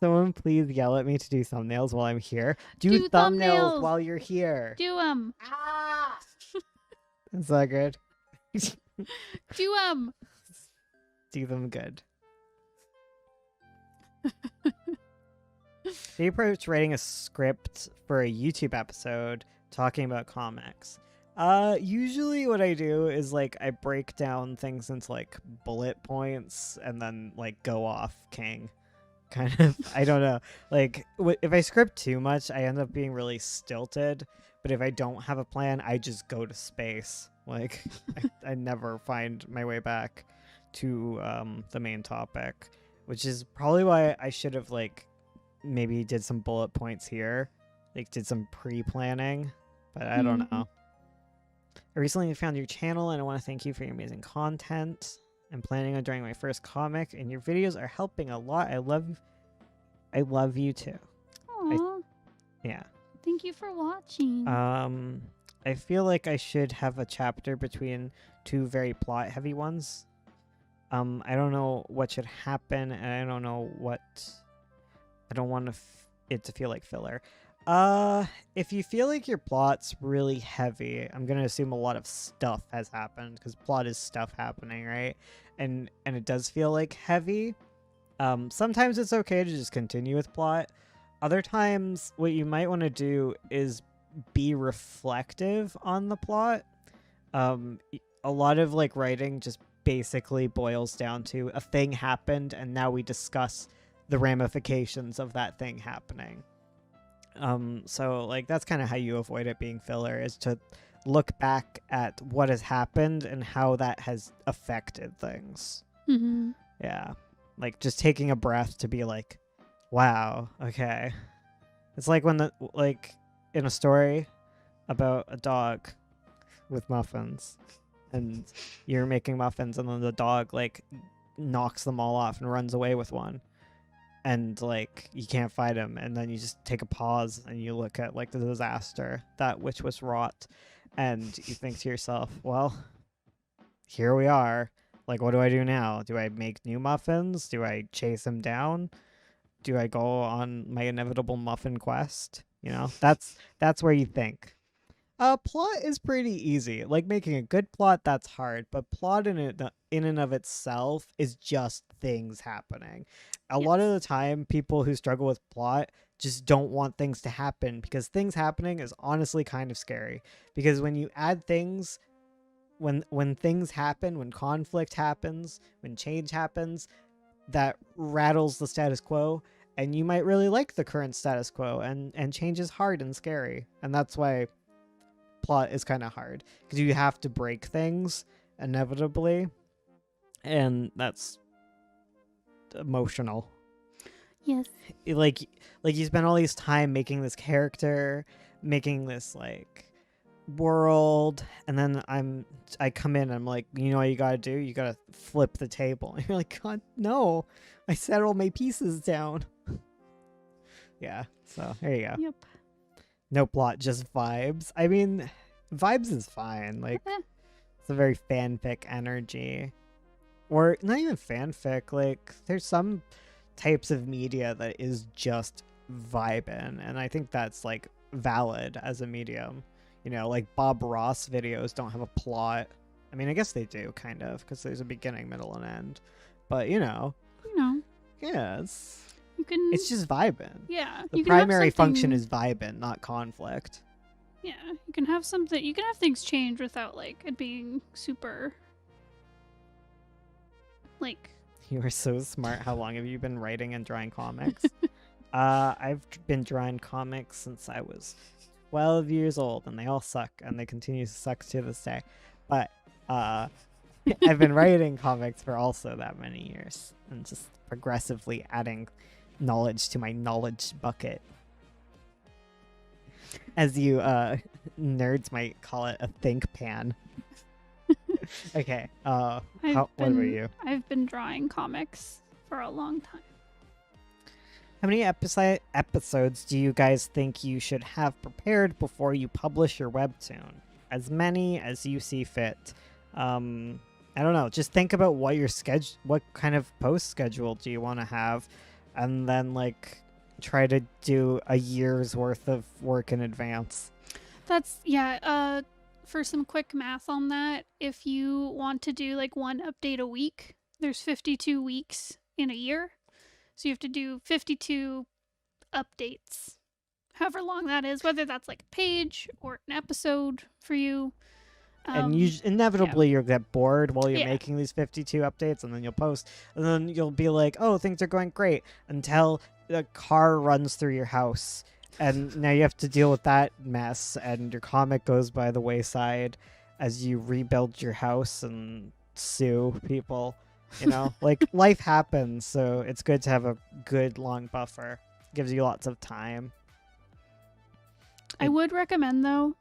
Someone please yell at me to do thumbnails while I'm here. Do thumbnails while you're here. Do them. Ah! Is that good? Do them. Do them good. They approach writing a script for a YouTube episode talking about comics. Usually what I do is like I break down things into like bullet points and then like go off king. Kind of, I don't know. Like if I script too much, I end up being really stilted. But if I don't have a plan, I just go to space. Like I never find my way back to the main topic, which is probably why I should have like maybe did some bullet points here, like did some pre-planning, but I don't know. I recently found your channel and I want to thank you for your amazing content. I'm planning on drawing my first comic and your videos are helping a lot. I love you too. Aww. Yeah. Thank you for watching. I feel like I should have a chapter between two very plot heavy ones. I don't know what should happen and I don't know what I don't want it to feel like filler. If you feel like your plot's really heavy, I'm gonna assume a lot of stuff has happened because plot is stuff happening, right? And it does feel like heavy. Sometimes it's okay to just continue with plot. Other times, what you might want to do is be reflective on the plot. A lot of like writing just basically boils down to a thing happened, and now we discuss the ramifications of that thing happening. So like that's kind of how you avoid it being filler, is to look back at what has happened and how that has affected things. Yeah, like just taking a breath to be like, wow, okay. It's like when like in a story about a dog with muffins, and you're making muffins and then the dog like knocks them all off and runs away with one. And like you can't fight him, and then you just take a pause and you look at like the disaster, that which was wrought, and you think to yourself, well, here we are. Like, what do I do now? Do I make new muffins? Do I chase him down? Do I go on my inevitable muffin quest? You know, that's where you think. Plot is pretty easy. Like making a good plot, that's hard, but plot in and of itself is just things happening. A lot of the time, people who struggle with plot just don't want things to happen, because things happening is honestly kind of scary. Because when you add things, when things happen, when conflict happens, when change happens, that rattles the status quo, and you might really like the current status quo, and change is hard and scary. And that's why plot is kind of hard, because you have to break things inevitably, and that's emotional. Yes. Like you spend all this time making this character, making this like world, and then I come in and I'm like, you know what you gotta do? You gotta flip the table. And you're like, God, no, I set all my pieces down. Yeah, so there you go. Yep. No plot, just vibes. I mean, vibes is fine. Like, it's a very fanfic energy. Or not even fanfic. Like, there's some types of media that is just vibing. And I think that's, like, valid as a medium. You know, like Bob Ross videos don't have a plot. I mean, I guess they do, kind of, because there's a beginning, middle, and end. But, you know. Yeah, it's just vibing. Yeah. The primary function is vibing, not conflict. Yeah, you can have something. You can have things change without like it being super. Like. You are so smart. How long have you been writing and drawing comics? I've been drawing comics since I was 12 years old, and they all suck, and they continue to suck to this day. But I've been writing comics for also that many years, and just progressively adding knowledge to my knowledge bucket, as you nerds might call it, a think pan. Okay, what about you? I've been drawing comics for a long time. How many episodes do you guys think you should have prepared before you publish your webtoon? As many as you see fit. I don't know. Just think about what your what kind of post schedule do you want to have? and then like try to do a year's worth of work in advance. That's, for some quick math on that, if you want to do like one update a week, there's 52 weeks in a year. So you have to do 52 updates, however long that is, whether that's like a page or an episode for you. And you inevitably yeah. you'll get bored while you're Yeah. making these 52 updates, and then you'll post, and then you'll be like, oh, things are going great, until the car runs through your house, and now you have to deal with that mess, and your comic goes by the wayside as you rebuild your house and sue people. You know, like life happens, so it's good to have a good long buffer. Gives you lots of time. I would recommend, though,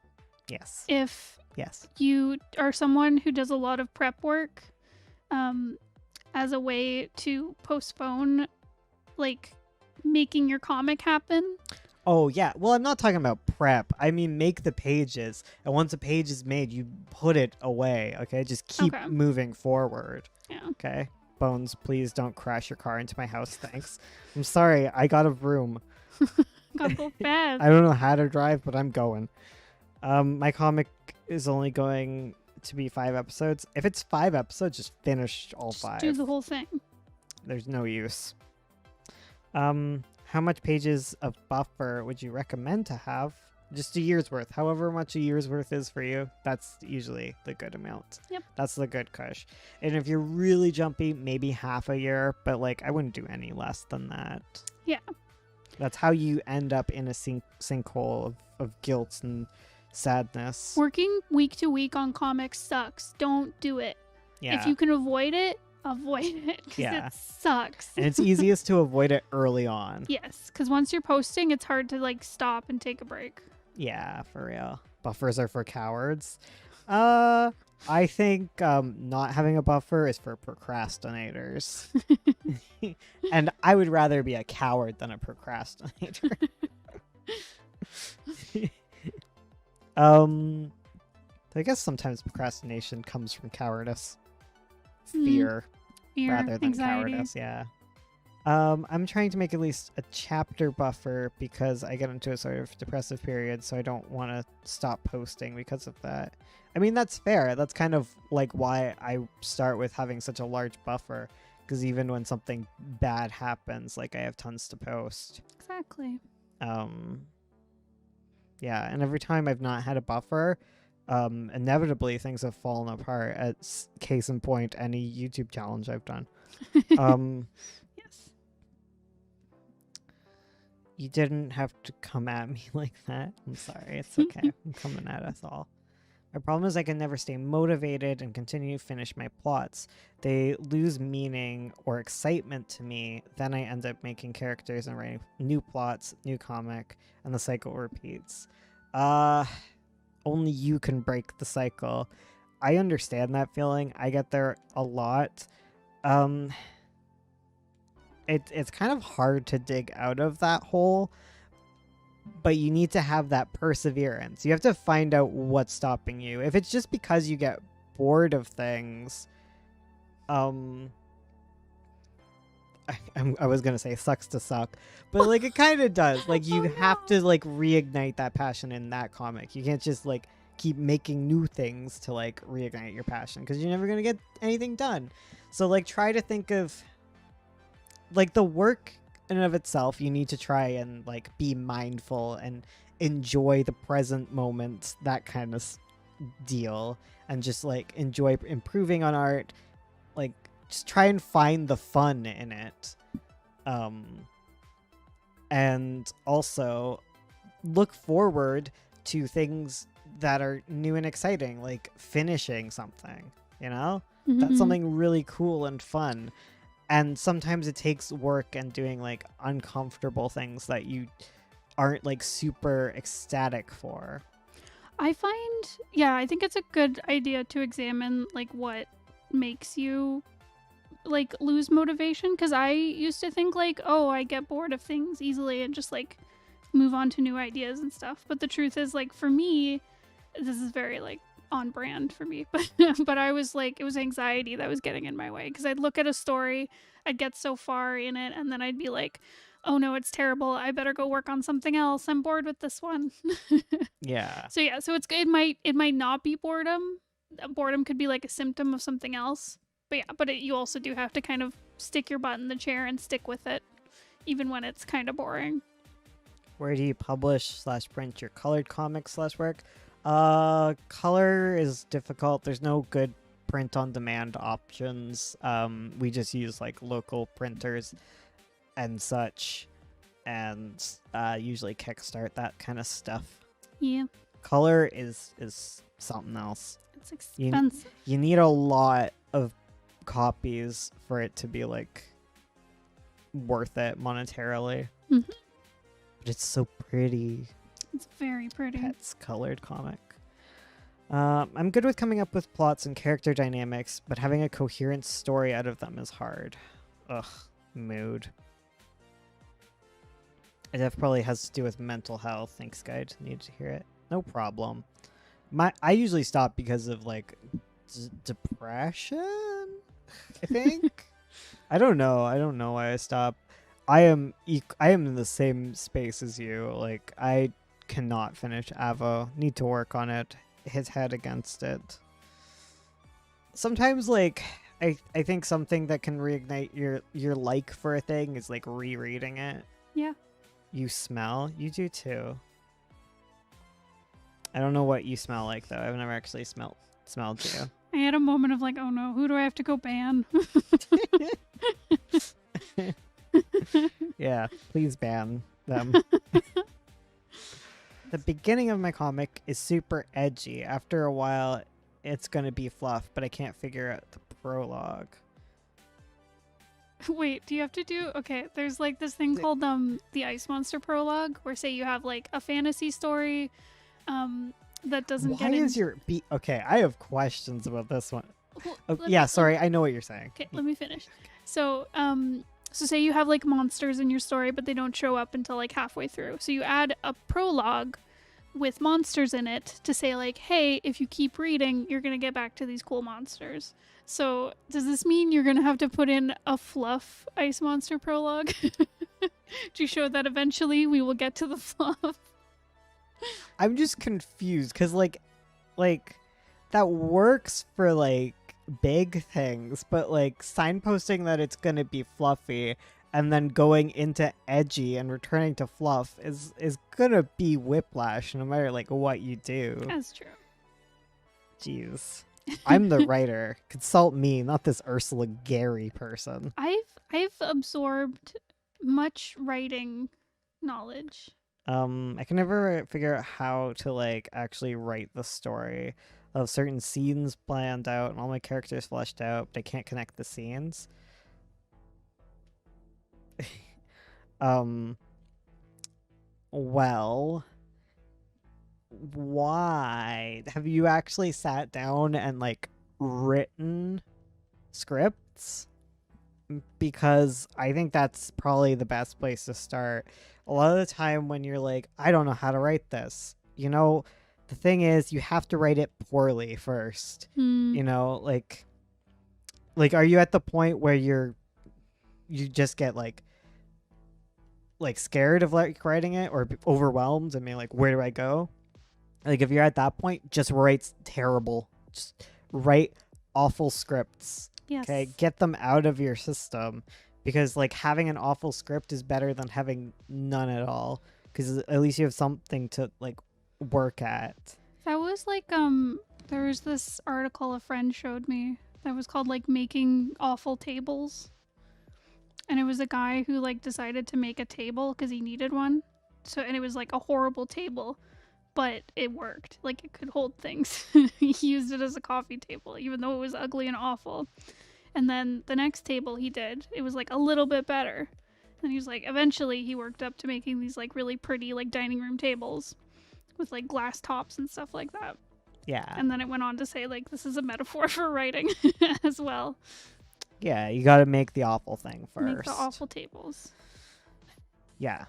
Yes. if Yes. you are someone who does a lot of prep work, as a way to postpone like making your comic happen. Oh, yeah. Well, I'm not talking about prep. I mean, make the pages. And once a page is made, you put it away, okay? Just keep Okay. moving forward, Yeah. okay? Bones, please don't crash your car into my house, thanks. I'm sorry, I got a vroom. Gotta go fast. I don't know how to drive, but I'm going. My comic is only going to be 5 episodes. If it's 5 episodes, just finish all Just 5. do the whole thing. There's no use. How much pages of buffer would you recommend to have? Just a year's worth. However much a year's worth is for you, that's usually the good amount. Yep. That's the good cush. And if you're really jumpy, maybe half a year, but like I wouldn't do any less than that. Yeah. That's how you end up in a sinkhole of guilt and sadness. Working week to week on comics sucks. Don't do it. Yeah. If you can avoid it, avoid it. 'Cause Yeah. it sucks. And it's easiest to avoid it early on. Yes, because once you're posting, it's hard to like stop and take a break. Yeah, for real. Buffers are for cowards. I think not having a buffer is for procrastinators. And I would rather be a coward than a procrastinator. I guess sometimes procrastination comes from cowardice. Fear Fear, rather than anxiety. cowardice, yeah. I'm trying to make at least a chapter buffer because I get into a sort of depressive period, so I don't want to stop posting because of that. I mean, that's fair. That's kind of like why I start with having such a large buffer, because even when something bad happens, like I have tons to post. Exactly. Yeah, and every time I've not had a buffer, inevitably things have fallen apart. Case in point, any YouTube challenge I've done. Yes. You didn't have to come at me like that. I'm sorry. It's okay. I'm coming at us all. My problem is I can never stay motivated and continue to finish my plots. They lose meaning or excitement to me. Then I end up making characters and writing new plots, new comic, and the cycle repeats. Only you can break the cycle. I understand that feeling. I get there a lot. It's kind of hard to dig out of that hole, but you need to have that perseverance. You have to find out what's stopping you. If it's just because you get bored of things, I was gonna say sucks to suck, but like it kind of does. Like you have to like reignite that passion in that comic. You can't just like keep making new things to like reignite your passion, because you're never gonna get anything done. So like try to think of like the work in and of itself. You need to try and like be mindful and enjoy the present moment, that kind of deal, and just like enjoy improving on art. Like just try and find the fun in it. And also look forward to things that are new and exciting, like finishing something, you know? That's something really cool and fun. And sometimes it takes work and doing like uncomfortable things that you aren't like super ecstatic for. I think it's a good idea to examine like what makes you like lose motivation, because I used to think like, oh, I get bored of things easily and just like move on to new ideas and stuff. But the truth is, like, for me, this is very like on brand for me, but I was like, it was anxiety that was getting in my way, because I'd look at a story I'd get so far in it, and then I'd be like, oh no, it's terrible. I better go work on something else. I'm bored with this one. Yeah. So yeah, so it might not be boredom. Boredom could be like a symptom of something else. But yeah, but you also do have to kind of stick your butt in the chair and stick with it, even when it's kind of boring. Where do you publish / print your colored comics / work? Color is difficult. There's no good print on demand options. We just use like local printers and such, and usually Kickstart, that kind of stuff. Yeah, Color is something else. it's expensive. You need a lot of copies for it to be like worth it monetarily. Mhm. But it's so pretty. It's very pretty. Pets colored comic. I'm good with coming up with plots and character dynamics, but having a coherent story out of them is hard. Ugh, mood. That probably has to do with mental health. Thanks, guide. Need to hear it. No problem. I usually stop because of like depression, I think. I don't know why I stop. I am in the same space as you. Like, I cannot finish Avo. Need to work on it. His head against it. Sometimes, like, I think something that can reignite your like for a thing is like rereading it. Yeah. You smell? You do too. I don't know what you smell like though. I've never actually smelled you. I had a moment of like, oh no, who do I have to go ban? Yeah, please ban them. The beginning of my comic is super edgy. After a while, it's going to be fluff, but I can't figure out the prologue. Wait, do you have to do... Okay, there's like this thing called the Ice Monster prologue, where say you have like a fantasy story that doesn't get Why in... is your... Okay, I have questions about this one. Well, Oh, let yeah, me- sorry, I know what you're saying. Okay, let me finish. So, so say you have like monsters in your story, but they don't show up until like halfway through. So you add a prologue with monsters in it to say like, hey, if you keep reading, you're gonna get back to these cool monsters. So does this mean you're gonna have to put in a fluff Ice Monster prologue to show that eventually we will get to the fluff? I'm just confused because like that works for like big things, but like signposting that it's gonna be fluffy and then going into edgy and returning to fluff is gonna be whiplash no matter like what you do. That's true. Jeez. I'm the writer. Consult me, not this Ursula Gary person. I've absorbed much writing knowledge. I can never figure out how to like actually write the story of certain scenes planned out and all my characters fleshed out, but I can't connect the scenes. Well, why have you actually sat down and like written scripts? Because I think that's probably the best place to start. A lot of the time when you're like, I don't know how to write this, you know, the thing is you have to write it poorly first. You know, like are you at the point where you just get like scared of like writing it or overwhelmed and being like, where do I go? Like if you're at that point, just write terrible. Just write awful scripts. Yes. Okay, get them out of your system because like having an awful script is better than having none at all because at least you have something to like work at. That was like there was this article a friend showed me that was called like making awful tables. And it was a guy who like decided to make a table because he needed one. So and it was like a horrible table, but it worked. Like it could hold things. He used it as a coffee table even though it was ugly and awful. And then the next table he did, it was like a little bit better. And he was like, eventually he worked up to making these like really pretty like dining room tables with like glass tops and stuff like that. Yeah. And then it went on to say like this is a metaphor for writing as well. Yeah, you got to make the awful thing first. Make the awful tables. Yeah.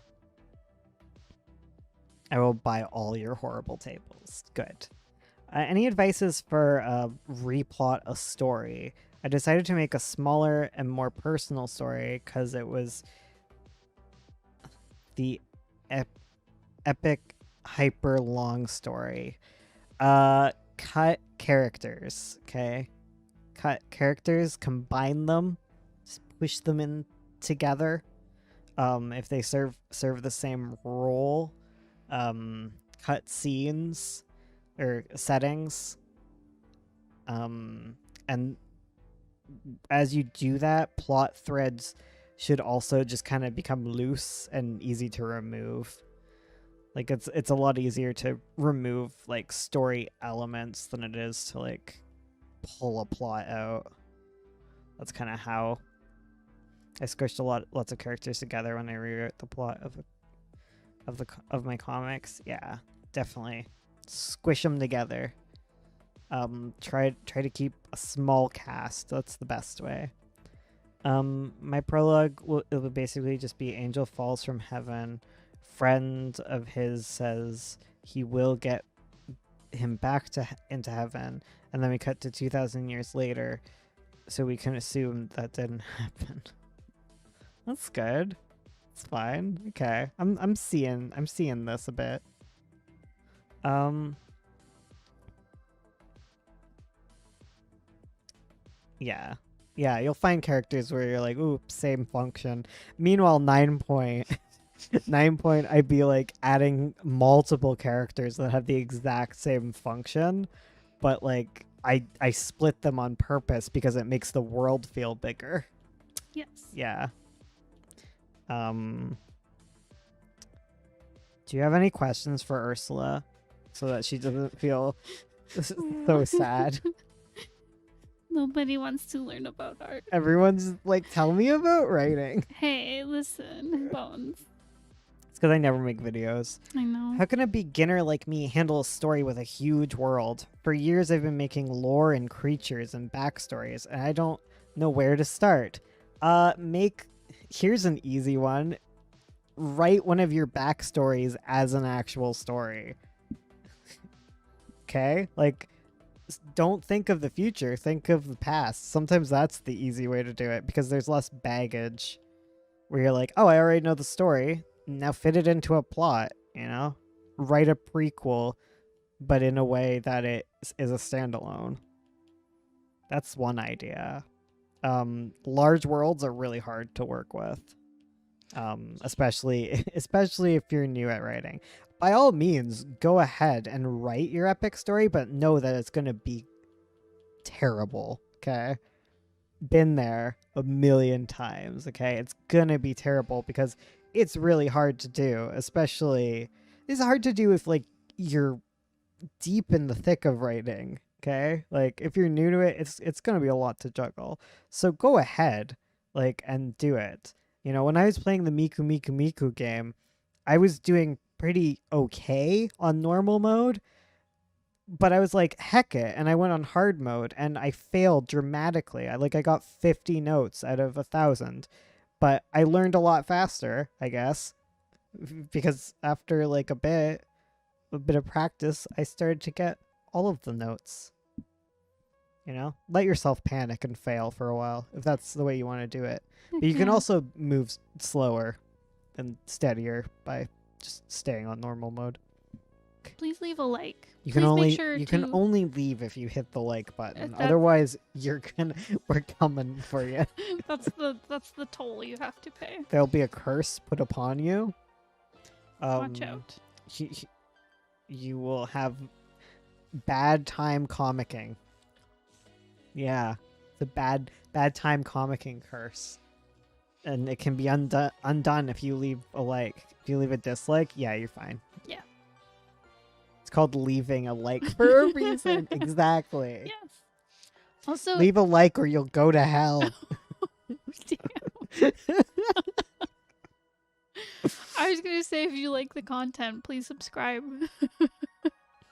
I will buy all your horrible tables. Good. Any advices for replot a story? I decided to make a smaller and more personal story because it was the epic hyper long story. Cut characters, okay? Cut characters, combine them, just push them in together. If they serve the same role, cut scenes or settings. And as you do that, plot threads should also just kind of become loose and easy to remove. Like it's a lot easier to remove like story elements than it is to like pull a plot out. That's kind of how I squished lots of characters together when I rewrote the plot of my comics. Yeah, definitely squish them together. Try to keep a small cast. That's the best way. My prologue will basically just be Angel falls from heaven. Friend of his says he will get him back into heaven, and then we cut to 2,000 years later, so we can assume that didn't happen. That's good. It's fine. Okay, I'm seeing this a bit. Yeah. Yeah, you'll find characters where you're like, ooh, same function. Meanwhile, 9 point, 9 point, I'd be like adding multiple characters that have the exact same function, but like I split them on purpose because it makes the world feel bigger. Yes. Yeah. Do you have any questions for Ursula so that she doesn't feel so sad? Nobody wants to learn about art. Everyone's like, tell me about writing. Hey, listen, Bones. It's because I never make videos. I know. How can a beginner like me handle a story with a huge world? For years I've been making lore and creatures and backstories, and I don't know where to start. Here's an easy one. Write one of your backstories as an actual story. Okay? Like, don't think of the future, think of the past. Sometimes that's the easy way to do it because there's less baggage where you're like, oh, I already know the story, now fit it into a plot, you know? Write a prequel, but in a way that it is a standalone. That's one idea. Large worlds are really hard to work with, especially if you're new at writing. By all means, go ahead and write your epic story, but know that it's going to be terrible, okay? Been there a million times, okay? It's going to be terrible because it's really hard to do, especially... It's hard to do if, like, you're deep in the thick of writing, okay? Like, if you're new to it, it's going to be a lot to juggle. So go ahead, like, and do it. You know, when I was playing the Miku Miku Miku game, I was doing pretty okay on normal mode, but I was like, heck it, and I went on hard mode and I failed dramatically. I got 50 notes out of 1,000, but I learned a lot faster, I guess, because after like a bit of practice, I started to get all of the notes. You know, let yourself panic and fail for a while if that's the way you want to do it. But you can also move slower and steadier by just staying on normal mode. Please leave a like. You Please can only leave if you hit the like button. Otherwise, we're coming for you. That's the toll you have to pay. There'll be a curse put upon you. Watch out. You will have bad time comicking. Yeah, the bad time comicking curse. And it can be undone if you leave a like. If you leave a dislike, yeah, you're fine. Yeah. It's called leaving a like for a reason. Exactly. Yes. Also, leave a like or you'll go to hell. Damn. I was going to say, if you like the content, please subscribe.